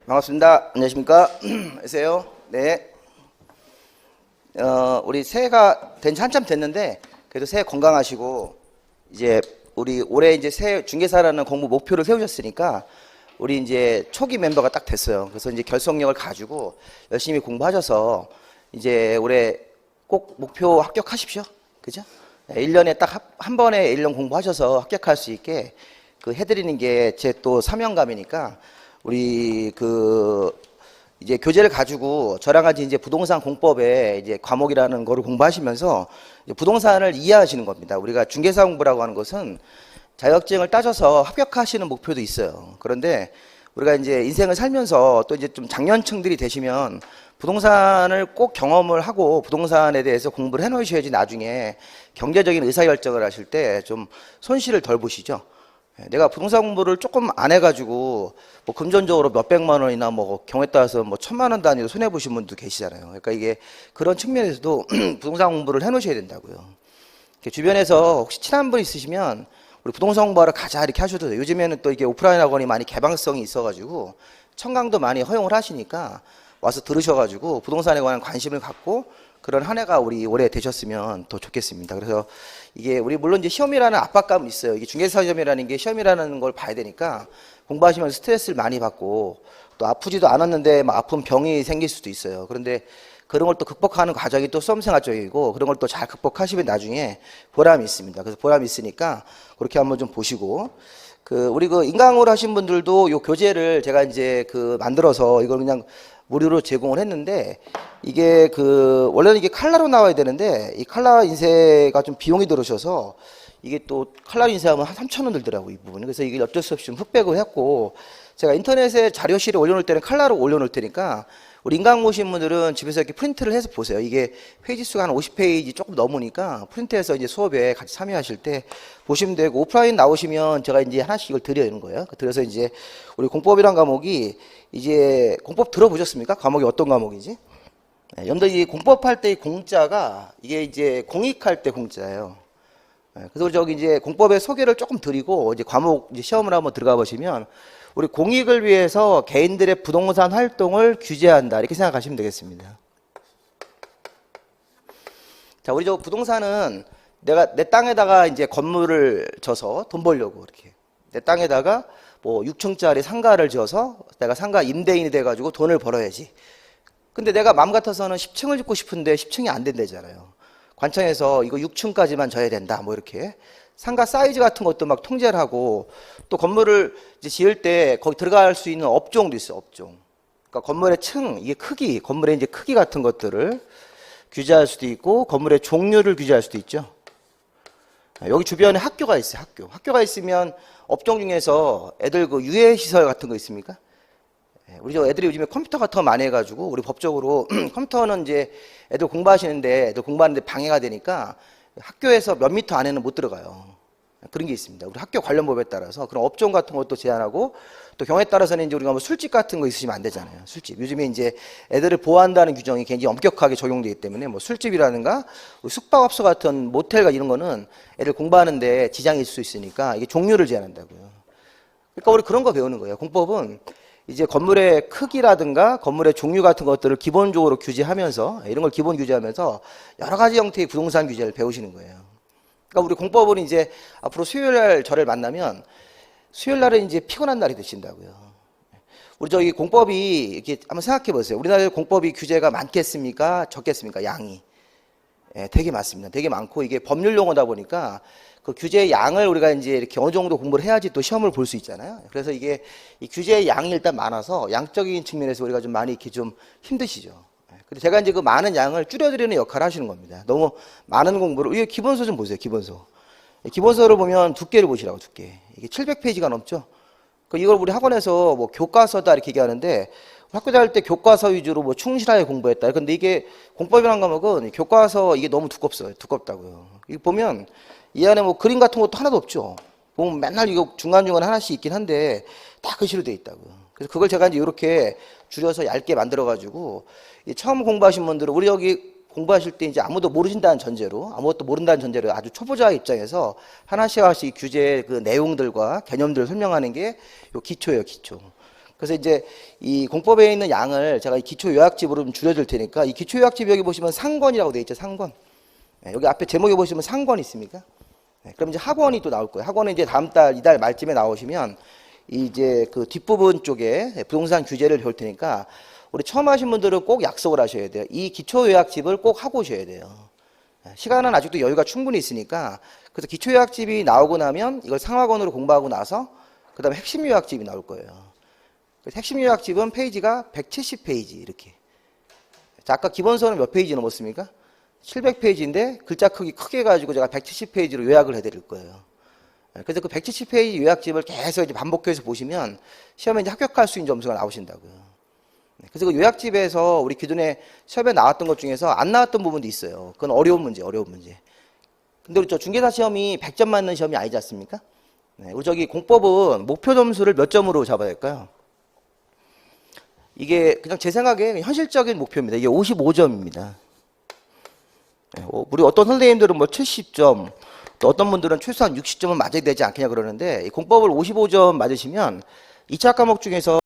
반갑습니다. 안녕하십니까? 안녕하세요. 네. 우리 새해가 된 지 한참 됐는데, 그래도 새해 건강하시고, 이제 우리 올해 이제 새해 중개사라는 공부 목표를 세우셨으니까, 우리 이제 초기 멤버가 딱 됐어요. 그래서 이제 결속력을 가지고 열심히 공부하셔서, 이제 올해 꼭 목표 합격하십시오. 그죠? 1년에 딱 한 번에 1년 공부하셔서 합격할 수 있게 해드리는 게 제 또 사명감이니까, 우리 이제 교재를 가지고 저랑 같이 이제 부동산 공법의 이제 과목이라는 거를 공부하시면서 이제 부동산을 이해하시는 겁니다. 우리가 중개사 공부라고 하는 것은 자격증을 따져서 합격하시는 목표도 있어요. 그런데 우리가 이제 인생을 살면서 또 이제 좀 장년층들이 되시면 부동산을 꼭 경험을 하고 부동산에 대해서 공부를 해 놓으셔야지 나중에 경제적인 의사결정을 하실 때 좀 손실을 덜 보시죠. 내가 부동산 공부를 조금 안 해가지고 뭐 금전적으로 몇백만 원이나 뭐 경우에 따라서 뭐 1,000만 원 단위로 손해 보신 분도 계시잖아요. 그러니까 이게 그런 측면에서도 부동산 공부를 해 놓으셔야 된다고요. 주변에서 혹시 친한 분 있으시면 우리 부동산 공부하러 가자 이렇게 하셔도 돼요. 요즘에는 또 이게 오프라인 학원이 많이 개방성이 있어가지고 청강도 많이 허용을 하시니까 와서 들으셔가지고 부동산에 관한 관심을 갖고 그런 한 해가 우리 올해 되셨으면 더 좋겠습니다. 그래서 이게 우리 물론 이제 시험이라는 압박감은 있어요. 이게 중개사 시험이라는 게 시험이라는 걸 봐야 되니까 공부하시면서 스트레스를 많이 받고 또 아프지도 않았는데 막 아픈 병이 생길 수도 있어요. 그런데 그런 걸 또 극복하는 과정이 또 수험생활적이고 그런 걸 또 잘 극복하시면 나중에 보람이 있습니다. 그래서 보람이 있으니까 그렇게 한번 좀 보시고 우리 인강으로 하신 분들도 요 교재를 제가 이제 만들어서 이걸 그냥 무료로 제공을 했는데 이게 원래는 이게 칼라로 나와야 되는데 이 칼라 인쇄가 좀 비용이 들으셔서 이게 또 칼라 인쇄하면 한 3,000원 들더라고 이 부분이. 그래서 이게 어쩔 수 없이 좀 흑백을 했고 제가 인터넷에 자료실에 올려놓을 때는 칼라로 올려놓을 테니까 우리 인강 모신 분들은 집에서 이렇게 프린트를 해서 보세요. 이게 페이지 수가 한 50페이지 조금 넘으니까 프린트해서 이제 수업에 같이 참여하실 때 보시면 되고 오프라인 나오시면 제가 이제 하나씩 이걸 드리는 거예요. 그래서 이제 우리 공법이란 과목이 이제 공법 들어보셨습니까? 과목이 어떤 과목이지? 여러분들 이 공법할 때 이 공자가 이게 이제 공익할 때 공자예요. 그래서 저기 이제 공법의 소개를 조금 드리고 이제 과목 이제 시험을 한번 들어가 보시면 우리 공익을 위해서 개인들의 부동산 활동을 규제한다 이렇게 생각하시면 되겠습니다. 자, 우리 저 부동산은 내가 내 땅에다가 이제 건물을 져서 돈 벌려고 이렇게 내 땅에다가 뭐 6층짜리 상가를 지어서 내가 상가 임대인이 돼가지고 돈을 벌어야지. 근데 내가 마음 같아서는 10층을 짓고 싶은데 10층이 안 된다잖아요. 관청에서 이거 6층까지만 져야 된다 뭐 이렇게 상가 사이즈 같은 것도 막 통제를 하고 또 건물을 이제 지을 때 거기 들어갈 수 있는 업종도 있어요. 업종. 그러니까 건물의 층, 이게 크기, 건물의 이제 크기 같은 것들을 규제할 수도 있고 건물의 종류를 규제할 수도 있죠. 여기 주변에 학교가 있어요. 학교가 있으면 업종 중에서 애들 유해 시설 같은 거 있습니까? 우리 저 애들이 요즘에 컴퓨터 같은 거 많이 해가지고 우리 법적으로 컴퓨터는 이제 애들 공부하시는데 애들 공부하는데 방해가 되니까 학교에서 몇 미터 안에는 못 들어가요. 그런 게 있습니다. 우리 학교 관련 법에 따라서 그런 업종 같은 것도 제한하고 또 경우에 따라서는 이제 우리가 뭐 술집 같은 거 있으시면 안 되잖아요. 술집. 요즘에 이제 애들을 보호한다는 규정이 굉장히 엄격하게 적용되기 때문에 뭐 술집이라든가 숙박업소 같은 모텔과 이런 거는 애들 공부하는데 지장이 있을 수 있으니까 이게 종류를 제한한다고요. 그러니까 우리 그런 거 배우는 거예요. 공법은 이제 건물의 크기라든가 건물의 종류 같은 것들을 기본적으로 규제하면서 이런 걸 기본 규제하면서 여러 가지 형태의 부동산 규제를 배우시는 거예요. 그러니까 우리 공법은 이제 앞으로 수요일날 저를 만나면 수요일날은 이제 피곤한 날이 되신다고요. 우리 저기 공법이 이렇게 한번 생각해 보세요. 우리나라의 공법이 규제가 많겠습니까? 적겠습니까? 양이. 되게 많습니다. 되게 많고 이게 법률 용어다 보니까 그 규제의 양을 우리가 이제 이렇게 어느 정도 공부를 해야지 또 시험을 볼 수 있잖아요. 그래서 이게 이 규제의 양이 일단 많아서 양적인 측면에서 우리가 좀 많이 이렇게 좀 힘드시죠. 근데 제가 이제 그 많은 양을 줄여드리는 역할을 하시는 겁니다. 너무 많은 공부를, 이게 기본서 좀 보세요, 기본서. 기본서를 보면 두께를 보시라고, 두께. 이게 700페이지가 넘죠? 이걸 우리 학원에서 뭐 교과서다 이렇게 얘기하는데 학교 다닐 때 교과서 위주로 뭐 충실하게 공부했다. 근데 이게 공법이라는 과목은 교과서 이게 너무 두껍다고요. 이거 보면 이 안에 뭐 그림 같은 것도 하나도 없죠. 보면 맨날 이거 중간중간에 하나씩 있긴 한데 다 글씨로 돼 있다고요. 그래서 그걸 제가 이제 이렇게 줄여서 얇게 만들어가지고 처음 공부하신 분들은 우리 여기 공부하실 때 이제 아무도 모르신다는 전제로 아무것도 모른다는 전제로 아주 초보자 입장에서 하나씩 규제의 그 내용들과 개념들을 설명하는 게 요 기초예요, 기초. 그래서 이제 이 공법에 있는 양을 제가 이 기초 요약집으로 좀 줄여줄 테니까 이 기초 요약집 여기 보시면 상권이라고 되어 있죠. 상권. 네, 여기 앞에 제목에 보시면 상권 있습니까? 네, 그럼 이제 학원이 또 나올 거예요. 학원은 이제 다음 달, 이달 말쯤에 나오시면 이제 그 뒷부분 쪽에 부동산 규제를 볼 테니까 우리 처음 하신 분들은 꼭 약속을 하셔야 돼요. 이 기초 요약집을 꼭 하고 오셔야 돼요. 시간은 아직도 여유가 충분히 있으니까 그래서 기초 요약집이 나오고 나면 이걸 상학원으로 공부하고 나서 그 다음에 핵심 요약집이 나올 거예요. 그래서 핵심 요약집은 페이지가 170페이지 이렇게. 자, 아까 기본서는 몇 페이지 넘었습니까? 700페이지인데 글자 크기 크게 해가지고 제가 170페이지로 요약을 해드릴 거예요. 그래서 그 170페이지 요약집을 계속 이제 반복해서 보시면 시험에 이제 합격할 수 있는 점수가 나오신다고요. 그래서 그 요약집에서 우리 기존에 시험에 나왔던 것 중에서 안 나왔던 부분도 있어요. 그건 어려운 문제. 근데 우리 저 중개사 시험이 100점 맞는 시험이 아니지 않습니까? 네, 우리 저기 공법은 목표 점수를 몇 점으로 잡아야 될까요? 이게 그냥 제 생각에 현실적인 목표입니다. 이게 55점입니다. 우리 어떤 선생님들은 뭐 70점, 또 어떤 분들은 최소한 60점은 맞아야 되지 않겠냐 그러는데 공법을 55점 맞으시면 2차 과목 중에서